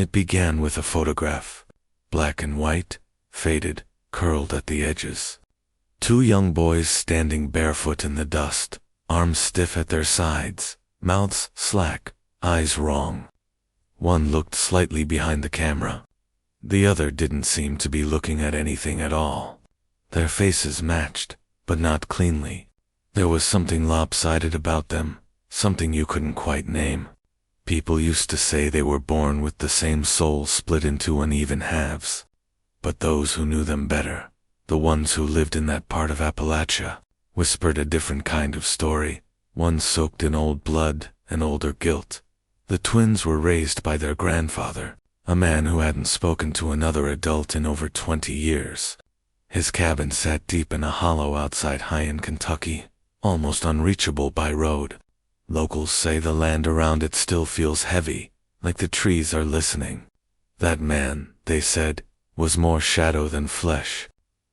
It began with a photograph. Black and white, faded, curled at the edges. Two young boys standing barefoot in the dust, arms stiff at their sides, mouths slack, eyes wrong. One looked slightly behind the camera. The other didn't seem to be looking at anything at all. Their faces matched, but not cleanly. There was something lopsided about them, something you couldn't quite name. People used to say they were born with the same soul split into uneven halves. But those who knew them better, the ones who lived in that part of Appalachia, whispered a different kind of story, one soaked in old blood and older guilt. The twins were raised by their grandfather, a man who hadn't spoken to another adult in over 20 years. His cabin sat deep in a hollow outside High in Kentucky, almost unreachable by road. Locals say the land around it still feels heavy, like the trees are listening. That man, they said, was more shadow than flesh.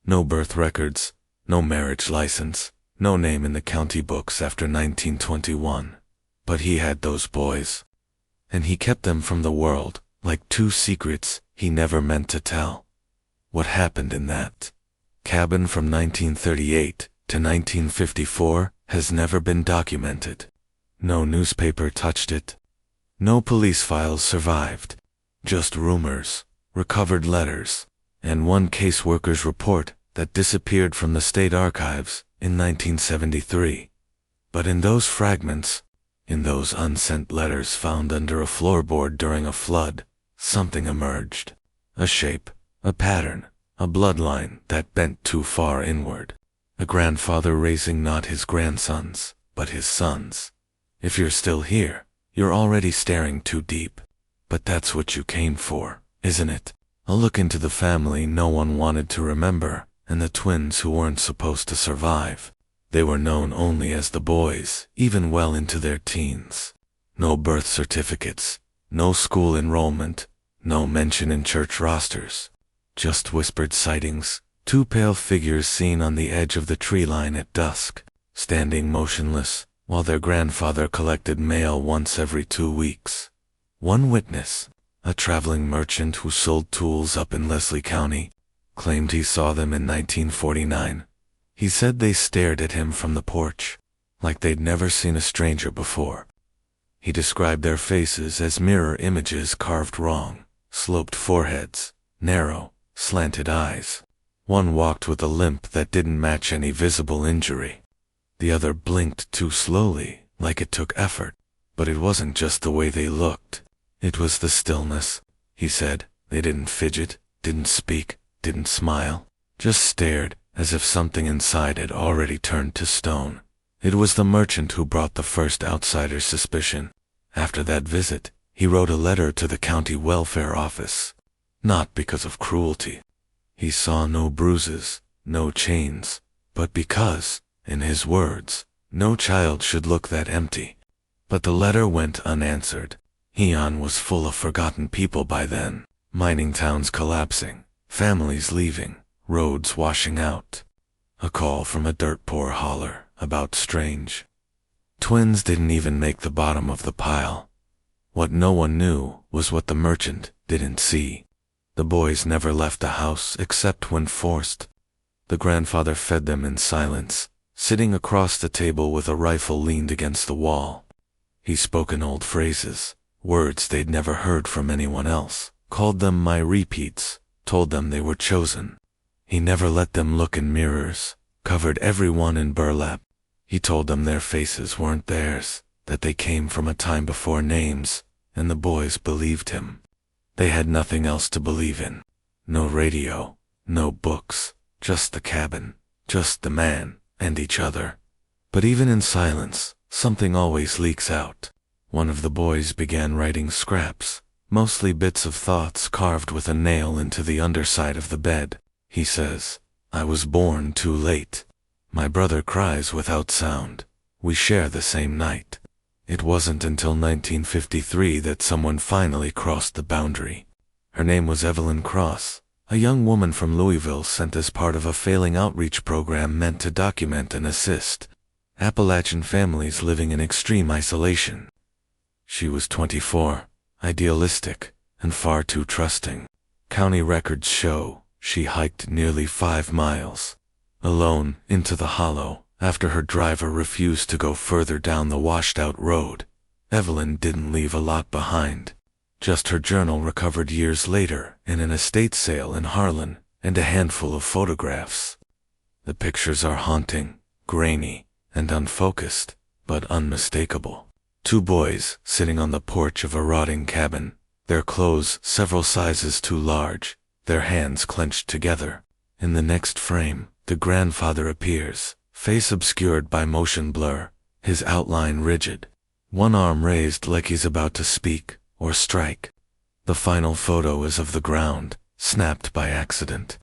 No birth records, no marriage license, no name in the county books after 1921. But he had those boys. And he kept them from the world, like two secrets he never meant to tell. What happened in that cabin from 1938 to 1954 has never been documented. No newspaper touched it. No police files survived. Just rumors, recovered letters, and one caseworker's report that disappeared from the state archives in 1973. But in those fragments, in those unsent letters found under a floorboard during a flood, something emerged. A shape, a pattern, a bloodline that bent too far inward. A grandfather raising not his grandsons, but his sons. If you're still here, you're already staring too deep. But that's what you came for, isn't it? A look into the family no one wanted to remember, and the twins who weren't supposed to survive. They were known only as the boys, even well into their teens. No birth certificates, no school enrollment, no mention in church rosters. Just whispered sightings, two pale figures seen on the edge of the tree line at dusk, standing motionless, while their grandfather collected mail once every 2 weeks. One witness, a traveling merchant who sold tools up in Leslie County, claimed he saw them in 1949. He said they stared at him from the porch, like they'd never seen a stranger before. He described their faces as mirror images carved wrong, sloped foreheads, narrow, slanted eyes. One walked with a limp that didn't match any visible injury. The other blinked too slowly, like it took effort. But it wasn't just the way they looked. It was the stillness, he said. They didn't fidget, didn't speak, didn't smile, just stared, as if something inside had already turned to stone. It was the merchant who brought the first outsider's suspicion. After that visit, he wrote a letter to the county welfare office. Not because of cruelty. He saw no bruises, no chains, but because, in his words, no child should look that empty. But the letter went unanswered. Heian was full of forgotten people by then. Mining towns collapsing, families leaving, roads washing out. A call from a dirt-poor holler about strange. Twins didn't even make the bottom of the pile. What no one knew was what the merchant didn't see. The boys never left the house except when forced. The grandfather fed them in silence, sitting across the table with a rifle leaned against the wall. He spoke in old phrases, words they'd never heard from anyone else, called them my repeats, told them they were chosen. He never let them look in mirrors, covered everyone in burlap. He told them their faces weren't theirs, that they came from a time before names, and the boys believed him. They had nothing else to believe in. No radio, no books, just the cabin, just the man, and each other. But even in silence, something always leaks out. One of the boys began writing scraps, mostly bits of thoughts carved with a nail into the underside of the bed. He says, "I was born too late. My brother cries without sound. We share the same night. It wasn't until 1953 that someone finally crossed the boundary. Her name was Evelyn Cross, a young woman from Louisville sent as part of a failing outreach program meant to document and assist Appalachian families living in extreme isolation. She was 24, idealistic, and far too trusting. County records show she hiked nearly 5 miles alone into the hollow after her driver refused to go further down the washed-out road. Evelyn didn't leave a lot behind. Just her journal recovered years later in an estate sale in Harlan, and a handful of photographs. The pictures are haunting, grainy, and unfocused, but unmistakable. 2 boys sitting on the porch of a rotting cabin, their clothes several sizes too large, their hands clenched together. In the next frame, the grandfather appears, face obscured by motion blur, his outline rigid, one arm raised like he's about to speak or strike. The final photo is of the ground, snapped by accident,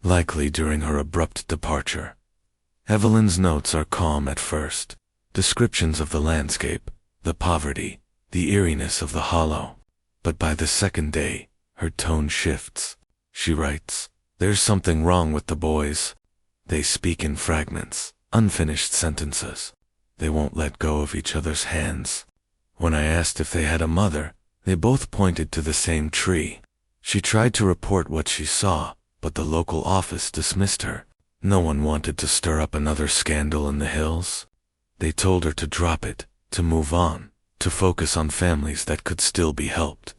likely during her abrupt departure. Evelyn's notes are calm at first, descriptions of the landscape, the poverty, the eeriness of the hollow. But by the second day, her tone shifts. She writes, "There's something wrong with the boys. They speak in fragments, unfinished sentences. They won't let go of each other's hands. When I asked if they had a mother, they both pointed to the same tree." She tried to report what she saw, but the local office dismissed her. No one wanted to stir up another scandal in the hills. They told her to drop it, to move on, to focus on families that could still be helped.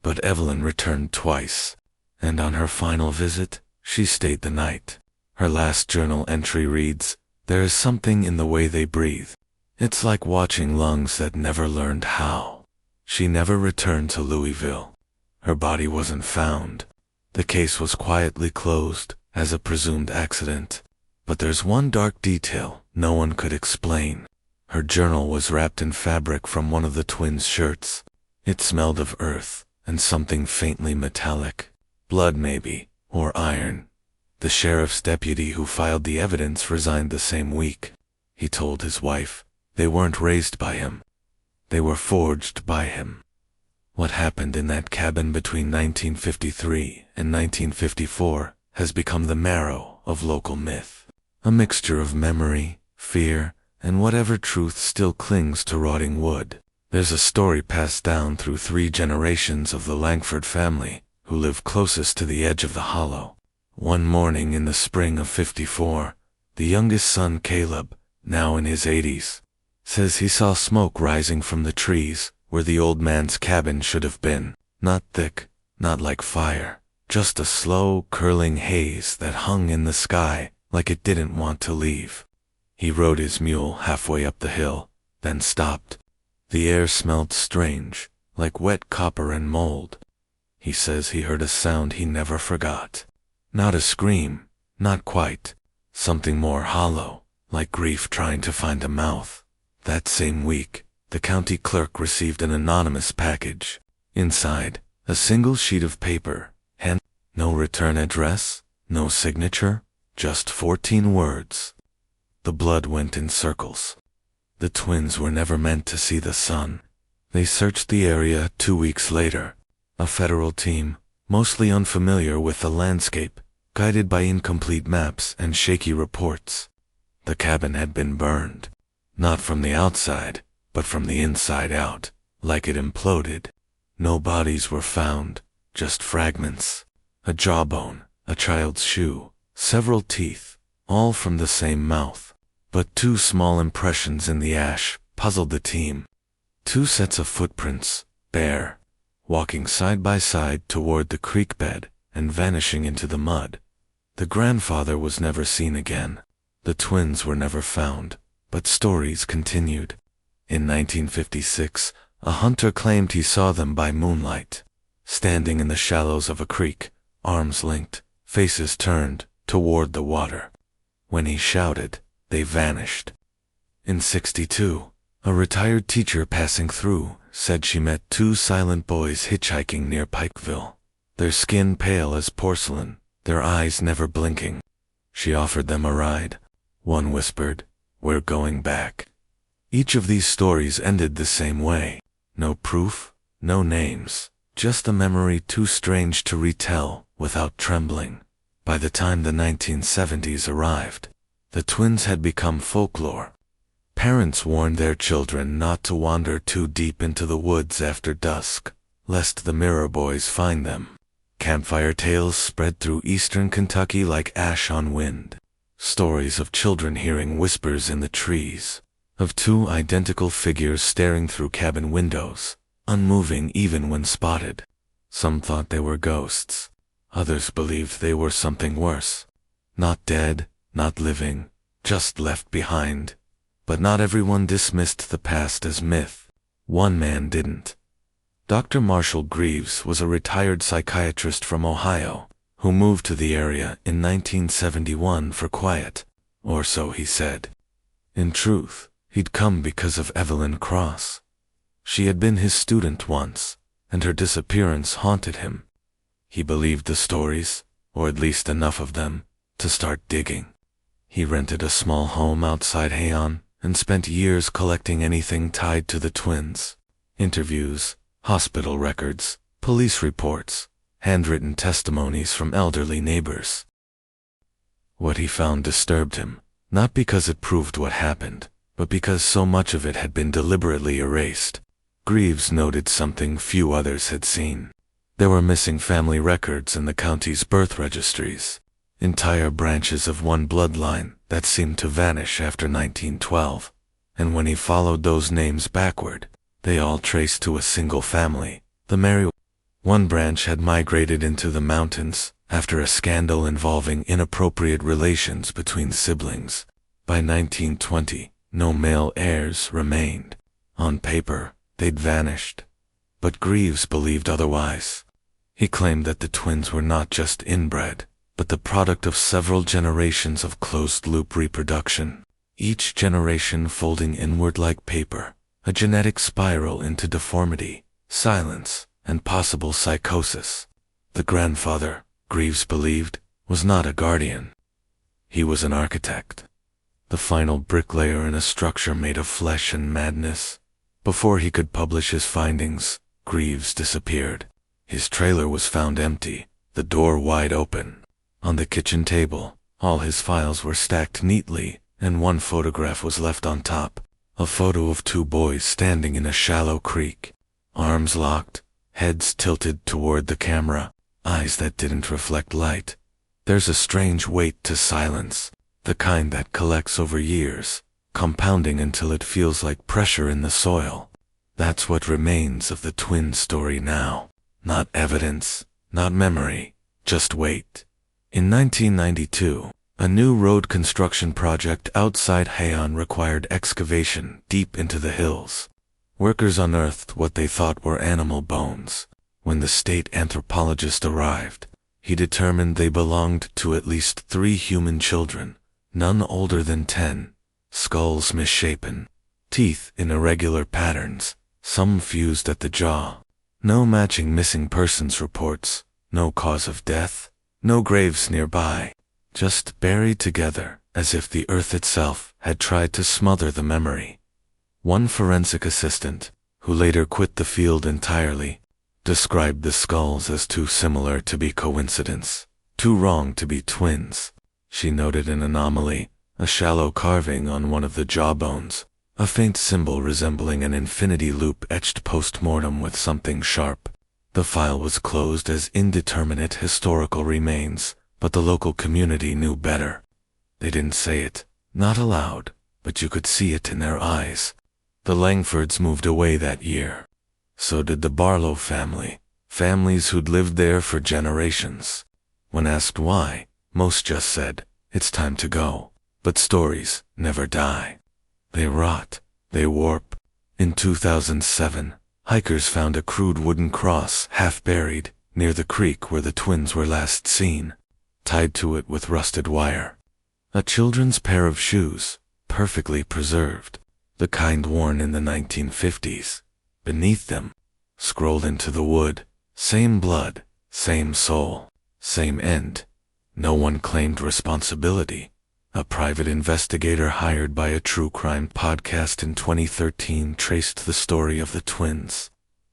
But Evelyn returned twice, and on her final visit, she stayed the night. Her last journal entry reads, "There is something in the way they breathe. It's like watching lungs that never learned how." She never returned to Louisville. Her body wasn't found. The case was quietly closed as a presumed accident. But there's one dark detail no one could explain. Her journal was wrapped in fabric from one of the twins' shirts. It smelled of earth and something faintly metallic. Blood maybe, or iron. The sheriff's deputy who filed the evidence resigned the same week. He told his wife, they weren't raised by him. They were forged by him. What happened in that cabin between 1953 and 1954 has become the marrow of local myth. A mixture of memory, fear, and whatever truth still clings to rotting wood. There's a story passed down through 3 generations of the Langford family, who lived closest to the edge of the hollow. One morning in the spring of '54, the youngest son Caleb, now in his 80s, says he saw smoke rising from the trees where the old man's cabin should have been. Not thick, not like fire, just a slow, curling haze that hung in the sky like it didn't want to leave. He rode his mule halfway up the hill, then stopped. The air smelled strange, like wet copper and mold. He says he heard a sound he never forgot. Not a scream, not quite. Something more hollow, like grief trying to find a mouth. That same week, the county clerk received an anonymous package. Inside, a single sheet of paper, and no return address, no signature, just 14 words. The blood went in circles. The twins were never meant to see the sun. They searched the area 2 weeks later. A federal team, mostly unfamiliar with the landscape, guided by incomplete maps and shaky reports. The cabin had been burned. Not from the outside, but from the inside out, like it imploded. No bodies were found, just fragments. A jawbone, a child's shoe, several teeth, all from the same mouth. But 2 small impressions in the ash puzzled the team. 2 sets of footprints, bare, walking side by side toward the creek bed and vanishing into the mud. The grandfather was never seen again. The twins were never found, but stories continued. In 1956, a hunter claimed he saw them by moonlight, standing in the shallows of a creek, arms linked, faces turned toward the water. When he shouted, they vanished. In '62, a retired teacher passing through said she met 2 silent boys hitchhiking near Pikeville, their skin pale as porcelain, their eyes never blinking. She offered them a ride. One whispered, "We're going back." Each of these stories ended the same way. No proof, no names, just a memory too strange to retell without trembling. By the time the 1970s arrived, the twins had become folklore. Parents warned their children not to wander too deep into the woods after dusk, lest the Mirror Boys find them. Campfire tales spread through eastern Kentucky like ash on wind. Stories of children hearing whispers in the trees, of two identical figures staring through cabin windows, unmoving even when spotted. Some thought they were ghosts. Others believed they were something worse. Not dead, not living, just left behind. But not everyone dismissed the past as myth. One man didn't. Dr. Marshall Greaves was a retired psychiatrist from Ohio who moved to the area in 1971 for quiet, or so he said. In truth, he'd come because of Evelyn Cross. She had been his student once, and her disappearance haunted him. He believed the stories, or at least enough of them, to start digging. He rented a small home outside Heian and spent years collecting anything tied to the twins. Interviews, hospital records, police reports, handwritten testimonies from elderly neighbors. What he found disturbed him, not because it proved what happened, but because so much of it had been deliberately erased. Greaves noted something few others had seen. There were missing family records in the county's birth registries, entire branches of one bloodline that seemed to vanish after 1912, and when he followed those names backward, they all traced to a single family, the Merry. One branch had migrated into the mountains after a scandal involving inappropriate relations between siblings. By 1920, no male heirs remained. On paper, they'd vanished. But Greaves believed otherwise. He claimed that the twins were not just inbred, but the product of several generations of closed-loop reproduction, each generation folding inward like paper, a genetic spiral into deformity, silence, and possible psychosis. The grandfather, Greaves believed, was not a guardian. He was an architect, the final bricklayer in a structure made of flesh and madness. Before he could publish his findings, Greaves disappeared. His trailer was found empty, the door wide open. On the kitchen table, all his files were stacked neatly, and one photograph was left on top. A photo of two boys standing in a shallow creek, arms locked, heads tilted toward the camera, eyes that didn't reflect light. There's a strange weight to silence, the kind that collects over years, compounding until it feels like pressure in the soil. That's what remains of the twin story now. Not evidence, not memory, just weight. In 1992, a new road construction project outside Heian required excavation deep into the hills. Workers unearthed what they thought were animal bones. When the state anthropologist arrived, he determined they belonged to at least 3 human children, none older than 10, skulls misshapen, teeth in irregular patterns, some fused at the jaw. No matching missing persons reports, no cause of death, no graves nearby. Just buried together, as if the earth itself had tried to smother the memory. One forensic assistant, who later quit the field entirely, described the skulls as too similar to be coincidence, too wrong to be twins. She noted an anomaly, a shallow carving on one of the jawbones, a faint symbol resembling an infinity loop etched post-mortem with something sharp. The file was closed as indeterminate historical remains, but the local community knew better. They didn't say it, not aloud, but you could see it in their eyes. The Langfords moved away that year. So did the Barlow family, families who'd lived there for generations. When asked why, most just said, "It's time to go." But stories never die. They rot, they warp. In 2007, hikers found a crude wooden cross half buried near the creek where the twins were last seen, tied to it with rusted wire. A children's pair of shoes, perfectly preserved, the kind worn in the 1950s. Beneath them, scrolled into the wood, same blood, same soul, same end. No one claimed responsibility. A private investigator hired by a true crime podcast in 2013 traced the story of the twins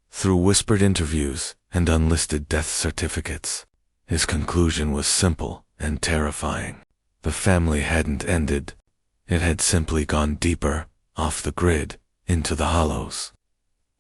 through whispered interviews and unlisted death certificates. His conclusion was simple and terrifying. The family hadn't ended. It had simply gone deeper, off the grid, into the hollows.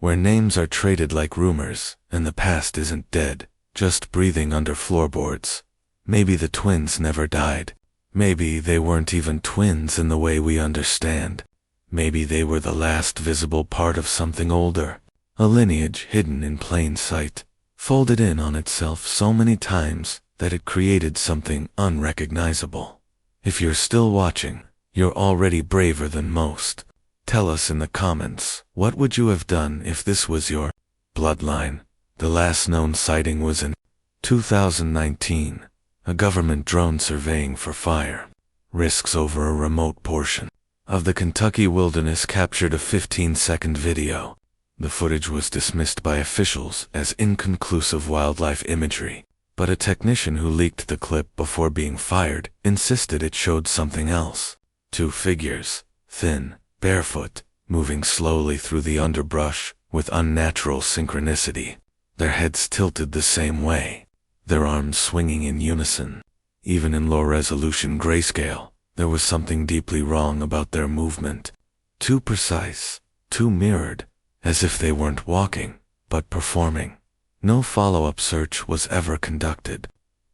where names are traded like rumors, and the past isn't dead, just breathing under floorboards. Maybe the twins never died. Maybe they weren't even twins in the way we understand. Maybe they were the last visible part of something older, a lineage hidden in plain sight, folded in on itself so many times that it created something unrecognizable. If you're still watching, you're already braver than most. Tell us in the comments, what would you have done if this was your bloodline? The last known sighting was in 2019, a government drone surveying for fire risks over a remote portion of the Kentucky wilderness captured a 15-second video. The footage was dismissed by officials as inconclusive wildlife imagery, but a technician who leaked the clip before being fired insisted it showed something else. Two figures, thin, barefoot, moving slowly through the underbrush with unnatural synchronicity. Their heads tilted the same way, their arms swinging in unison. Even in low-resolution grayscale, there was something deeply wrong about their movement. Too precise, too mirrored, as if they weren't walking, but performing. No follow-up search was ever conducted.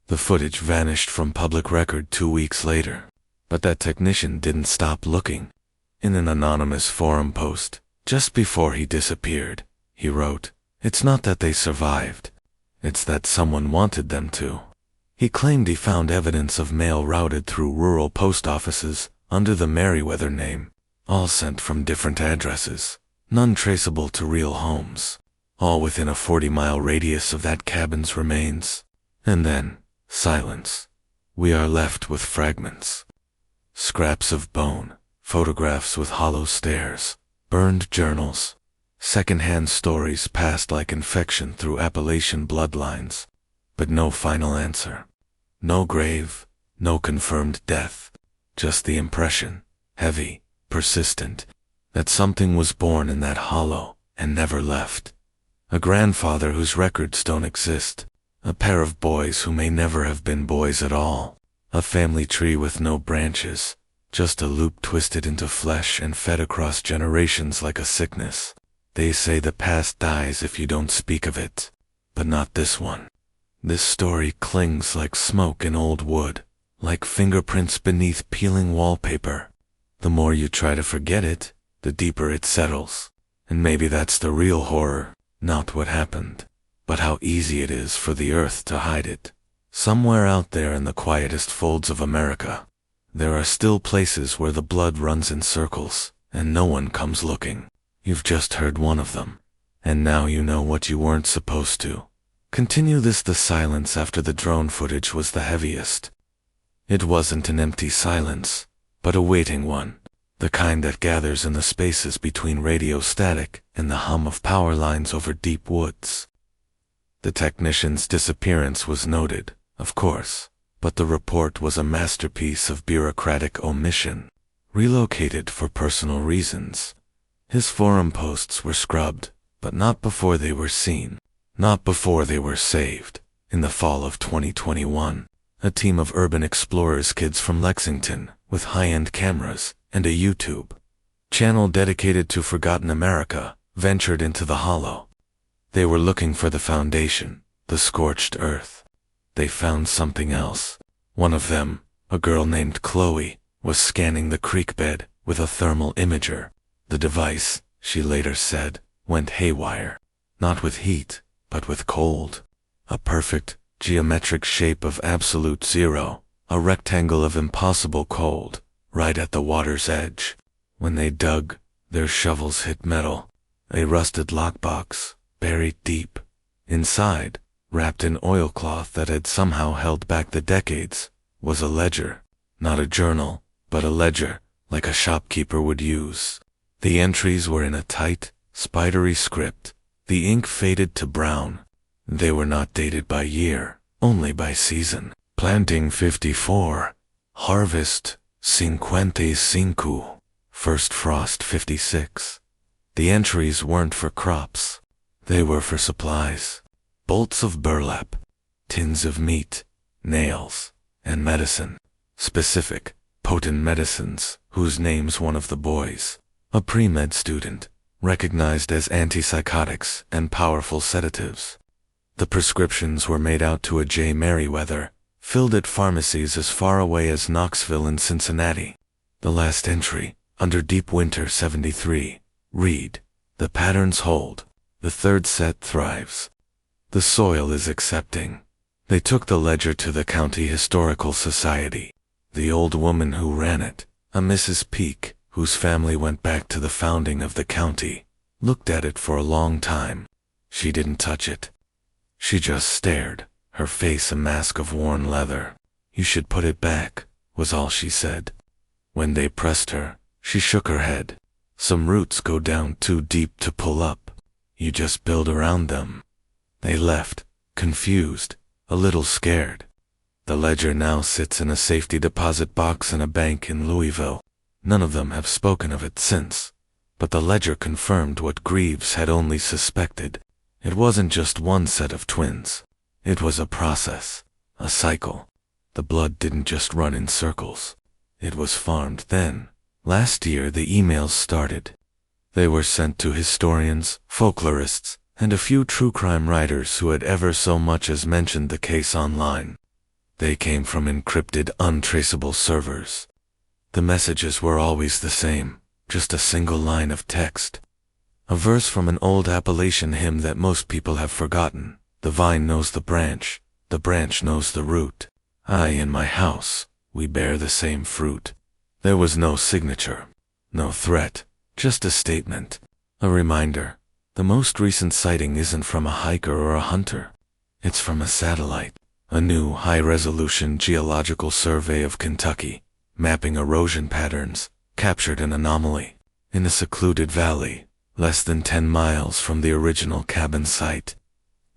The footage vanished from public record 2 weeks later. But that technician didn't stop looking. In an anonymous forum post, just before he disappeared, he wrote, "It's not that they survived. It's that someone wanted them to." He claimed he found evidence of mail routed through rural post offices under the Merriweather name, all sent from different addresses, none traceable to real homes, all within a 40-mile radius of that cabin's remains. And then, silence. We are left with fragments. Scraps of bone, photographs with hollow stares, burned journals, second-hand stories passed like infection through Appalachian bloodlines, but no final answer. No grave, no confirmed death, just the impression, heavy, persistent, that something was born in that hollow and never left. A grandfather whose records don't exist, a pair of boys who may never have been boys at all, a family tree with no branches, just a loop twisted into flesh and fed across generations like a sickness. They say the past dies if you don't speak of it, but not this one. This story clings like smoke in old wood, like fingerprints beneath peeling wallpaper. The more you try to forget it, the deeper it settles. And maybe that's the real horror, not what happened, but how easy it is for the earth to hide it. Somewhere out there in the quietest folds of America, there are still places where the blood runs in circles, and no one comes looking. You've just heard one of them, and now you know what you weren't supposed to. Continue this. The silence after the drone footage was the heaviest. It wasn't an empty silence, but a waiting one, the kind that gathers in the spaces between radio static and the hum of power lines over deep woods. The technician's disappearance was noted, of course, but the report was a masterpiece of bureaucratic omission, relocated for personal reasons. His forum posts were scrubbed, but not before they were seen, not before they were saved. In the fall of 2021, a team of urban explorers kids from Lexington, with high-end cameras and a YouTube channel dedicated to Forgotten America, ventured into the hollow. They were looking for the foundation, the scorched earth. They found something else. One of them, a girl named Chloe, was scanning the creek bed with a thermal imager. The device, she later said, went haywire. Not with heat, but with cold. A perfect, geometric shape of absolute zero, a rectangle of impossible cold, right at the water's edge. When they dug, their shovels hit metal, a rusted lockbox, buried deep. Inside, wrapped in oilcloth that had somehow held back the decades, was a ledger. Not a journal, but a ledger, like a shopkeeper would use. The entries were in a tight, spidery script. The ink faded to brown. They were not dated by year, only by season. Planting 54. Harvest 55. First frost 56. The entries weren't for crops. They were for supplies. Bolts of burlap, tins of meat, nails, and medicine. Specific, potent medicines, whose name's one of the boys, a pre-med student, recognized as antipsychotics and powerful sedatives. The prescriptions were made out to a J. Merriweather, filled at pharmacies as far away as Knoxville and Cincinnati. The last entry, under Deep Winter 73, read, "The patterns hold. The third set thrives. The soil is accepting." They took the ledger to the County Historical Society. The old woman who ran it, a Mrs. Peake, whose family went back to the founding of the county, looked at it for a long time. She didn't touch it. She just stared, her face a mask of worn leather. "You should put it back," was all she said. When they pressed her, she shook her head. "Some roots go down too deep to pull up. You just build around them." They left, confused, a little scared. The ledger now sits in a safety deposit box in a bank in Louisville. None of them have spoken of it since, but the ledger confirmed what Greaves had only suspected. It wasn't just one set of twins. It was a process, a cycle. The blood didn't just run in circles. It was farmed then. Last year the emails started. They were sent to historians, folklorists, and a few true crime writers who had ever so much as mentioned the case online. They came from encrypted, untraceable servers. The messages were always the same, just a single line of text. A verse from an old Appalachian hymn that most people have forgotten. "The vine knows the branch knows the root. I and my house, we bear the same fruit." There was no signature, no threat, just a statement, a reminder. The most recent sighting isn't from a hiker or a hunter. It's from a satellite, a new high-resolution geological survey of Kentucky, mapping erosion patterns, captured an anomaly. In a secluded valley, less than 10 miles from the original cabin site.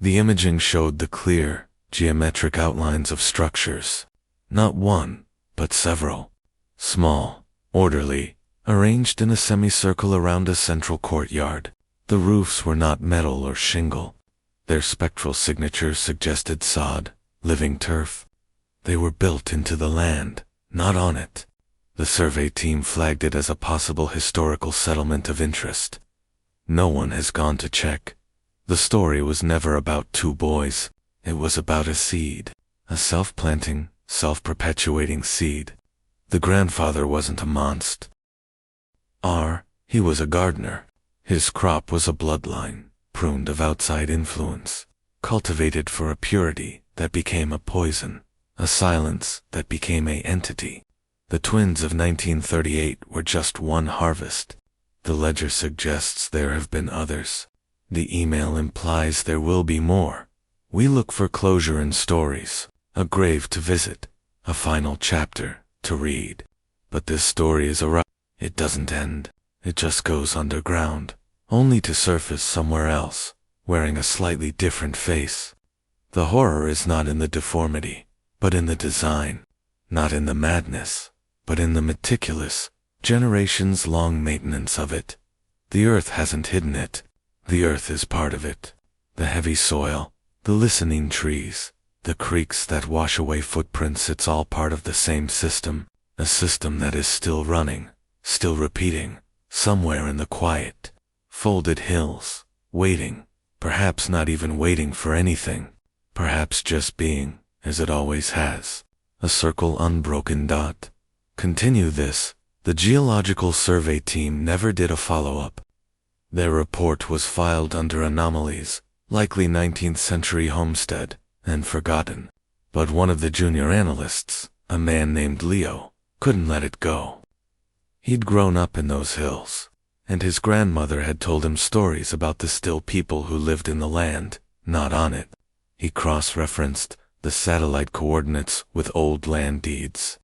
The imaging showed the clear, geometric outlines of structures. Not one, but several. Small, orderly, arranged in a semicircle around a central courtyard. The roofs were not metal or shingle. Their spectral signatures suggested sod, living turf. They were built into the land, not on it. The survey team flagged it as a possible historical settlement of interest. No one has gone to check. The story was never about two boys. It was about a seed, a self-planting, self-perpetuating seed. The grandfather wasn't a monster. He was a gardener. His crop was a bloodline, pruned of outside influence, cultivated for a purity that became a poison, a silence that became a entity. The twins of 1938 were just one harvest. The ledger suggests there have been others. The email implies there will be more. We look for closure in stories, a grave to visit, a final chapter to read. But this story is it doesn't end. It just goes underground, only to surface somewhere else, wearing a slightly different face. The horror is not in the deformity, but in the design. Not in the madness, but in the meticulous, generations-long maintenance of it. The earth hasn't hidden it. The earth is part of it. The heavy soil, the listening trees, the creeks that wash away footprints, it's all part of the same system, a system that is still running, still repeating, somewhere in the quiet, folded hills, waiting, perhaps not even waiting for anything, perhaps just being, as it always has, a circle unbroken dot. Continue this. The Geological Survey team never did a follow-up. Their report was filed under anomalies, likely 19th century homestead, and forgotten. But one of the junior analysts, a man named Leo, couldn't let it go. He'd grown up in those hills, and his grandmother had told him stories about the still people who lived in the land, not on it. He cross-referenced the satellite coordinates with old land deeds.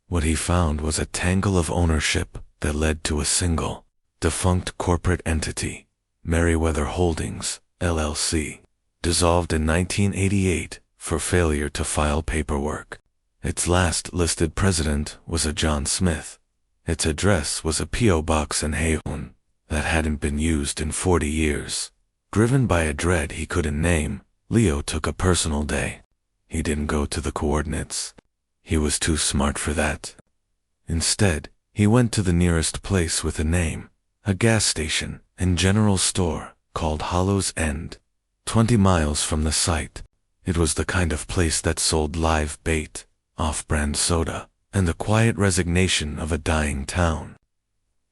What he found was a tangle of ownership that led to a single, defunct corporate entity, Merriweather Holdings, LLC, dissolved in 1988 for failure to file paperwork. Its last listed president was a John Smith. Its address was a P.O. box in Haven that hadn't been used in 40 years. Driven by a dread he couldn't name, Leo took a personal day. He didn't go to the coordinates. He was too smart for that. Instead, he went to the nearest place with a name, a gas station and general store called Hollow's End, 20 miles from the site. It was the kind of place that sold live bait, off-brand soda, and the quiet resignation of a dying town.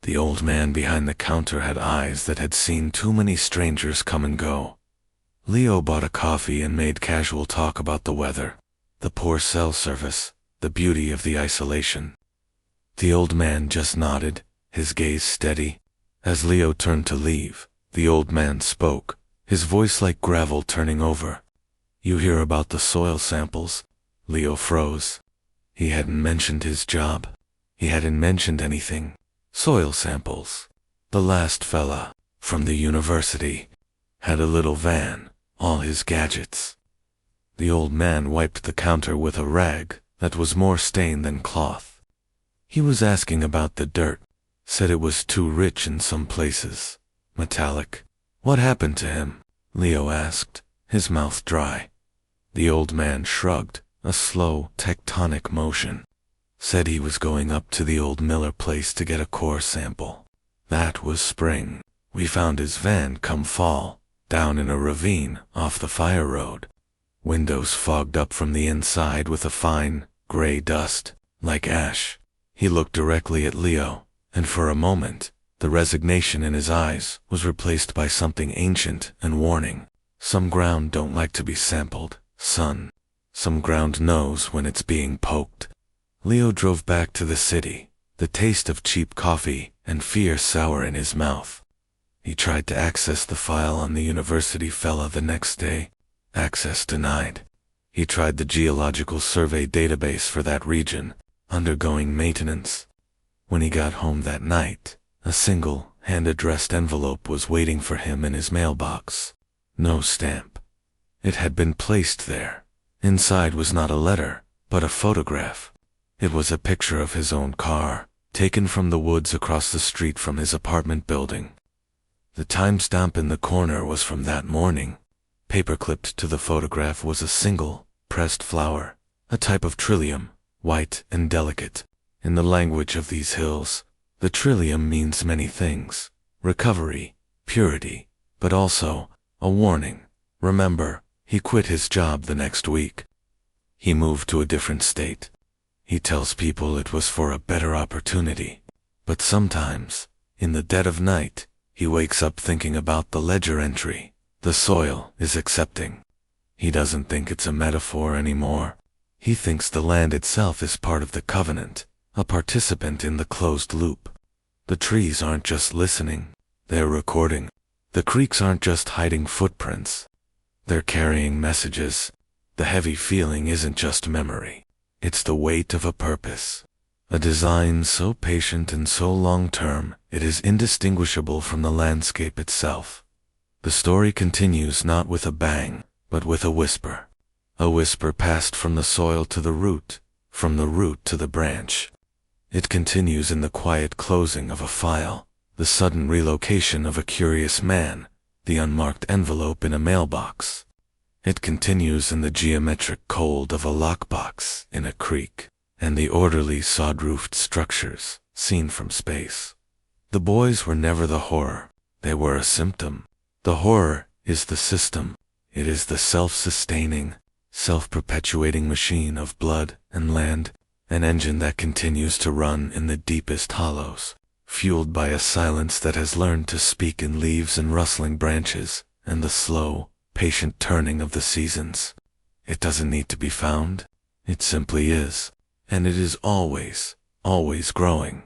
The old man behind the counter had eyes that had seen too many strangers come and go. Leo bought a coffee and made casual talk about the weather, the poor cell service, the beauty of the isolation. The old man just nodded, his gaze steady. As Leo turned to leave, the old man spoke, his voice like gravel turning over. "You hear about the soil samples?" Leo froze. He hadn't mentioned his job. He hadn't mentioned anything. Soil samples. The last fella, from the university, had a little van, all his gadgets. The old man wiped the counter with a rag that was more stain than cloth. He was asking about the dirt, said it was too rich in some places, metallic. "What happened to him?" Leo asked, his mouth dry. The old man shrugged, a slow, tectonic motion. Said he was going up to the old Miller place to get a core sample. That was spring. We found his van come fall, down in a ravine off the fire road. Windows fogged up from the inside with a fine, gray dust, like ash. He looked directly at Leo, and for a moment, the resignation in his eyes was replaced by something ancient and warning. Some ground don't like to be sampled, son. Some ground knows when it's being poked. Leo drove back to the city, the taste of cheap coffee and fear sour in his mouth. He tried to access the file on the university fella the next day. Access denied. He tried the geological survey database for that region, undergoing maintenance. When he got home that night, a single, hand-addressed envelope was waiting for him in his mailbox. No stamp. It had been placed there. Inside was not a letter, but a photograph. It was a picture of his own car, taken from the woods across the street from his apartment building. The timestamp in the corner was from that morning. Paperclipped to the photograph was a single, pressed flower, a type of trillium, white and delicate. In the language of these hills, the trillium means many things: recovery, purity, but also a warning. Remember, he quit his job the next week. He moved to a different state. He tells people it was for a better opportunity. But sometimes, in the dead of night, he wakes up thinking about the ledger entry. The soil is accepting. He doesn't think it's a metaphor anymore. He thinks the land itself is part of the covenant, a participant in the closed loop. The trees aren't just listening, they're recording. The creeks aren't just hiding footprints, they're carrying messages. The heavy feeling isn't just memory. It's the weight of a purpose. A design so patient and so long-term, it is indistinguishable from the landscape itself. The story continues not with a bang, but with a whisper. A whisper passed from the soil to the root, from the root to the branch. It continues in the quiet closing of a file, the sudden relocation of a curious man, the unmarked envelope in a mailbox. It continues in the geometric cold of a lockbox in a creek, and the orderly sod-roofed structures seen from space. The boys were never the horror, they were a symptom. The horror is the system. It is the self-sustaining, self-perpetuating machine of blood and land, an engine that continues to run in the deepest hollows, fueled by a silence that has learned to speak in leaves and rustling branches, and the slow, patient turning of the seasons. It doesn't need to be found. It simply is. And it is always, always growing.